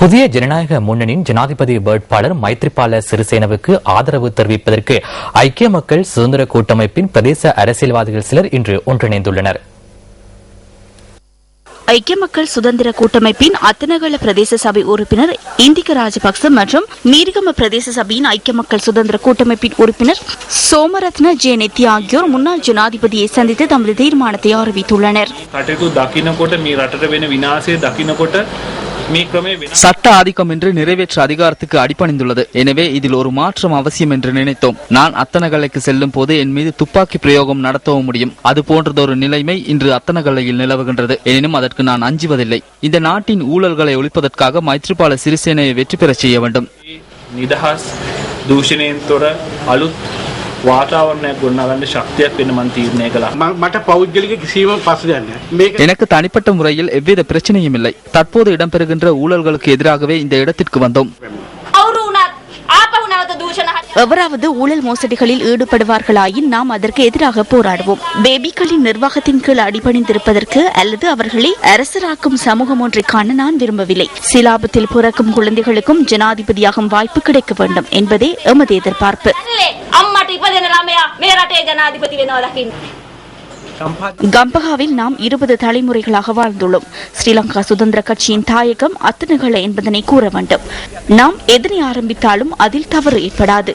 புதிய ஜனநாயக முன்னணியின் ஜனாதிபதி வேட்பாளர் மைத்ரிபால சிறிசேனவுக்கு ஆதரவு தெரிவிப்பதற்கு ஐக்கிய மக்கள் சுதந்திர கூட்டமைப்பின் பிரதேச அரசியல்வாதிகள் சிலர் இன்று ஒன்றிணைந்துள்ளனர். ஐக்கிய மக்கள் சுதந்திர கூட்டமைப்பின் அத்தனகல பிரதேச சபை உறுப்பினர் இந்திக ராஜபக்ச மற்றும் மீரிகம பிரதேச சபையின் ஐக்கிய மக்கள் சுதந்திர கூட்டமைப்பின் உறுப்பினர் சோமரத்ன ஜே நெத்தி ஆகியோர் முன்னாள் ஜனாதிபதியை சந்தித்து தமது தீர்மானத்தை அறிவித்துள்ளனர். சட்ட ஆதிக்கம் என்று நிறைவேற்ற அதிகாரத்துக்கு அடிபணிந்துள்ளது. எனவே இதில் ஒரு மாற்றம் அவசியம் என்று நினைத்தோம். நான் அத்தனகலைக்கு செல்லும் போது என் மீது துப்பாக்கி பிரயோகம் நடத்தவும் முடியும். அது போன்றதொரு நிலைமை இன்று அத்தனகலையில் நிலவுகின்றது. எனினும் அதற்கு நான் அஞ்சுவதில்லை. இந்த நாட்டின் ஊழல்களை ஒழிப்பதற்காக மைத்ரிபால சிறிசேனையை வெற்றி பெற செய்ய வேண்டும். எனக்கு தனிப்பட்ட முறையில் எவ்வித பிரச்சனையும் இல்லை. தற்போது இடம்பெறுகின்ற ஊழல்களுக்கு எதிராகவே இந்த இடத்திற்கு வந்தோம். எவராவது ஊழல் மோசடிகளில் ஈடுபடுவார்களாயின் நாம் அதற்கு எதிராக போராடுவோம். பேபிக்களின் நிர்வாகத்தின் கீழ் அடிபணிந்திருப்பதற்கு அல்லது அவர்களை அரசராக்கும் சமூகம் ஒன்றை காண நான் விரும்பவில்லை. சிலாபத்தில் பிறக்கும் குழந்தைகளுக்கும் ஜனாதிபதியாகும் வாய்ப்பு கிடைக்க வேண்டும் என்பதே எமது எதிர்பார்ப்பு. கம்பகாவில் நாம் 20 தலைமுறைகளாக வாழ்ந்துள்ளோம். ஸ்ரீலங்கா சுதந்திர கட்சியின் தாயகம் அத்தனகல என்பதனை கூற வேண்டும். நாம் எதனை ஆரம்பித்தாலும் அதில் தவறு ஏற்படாது.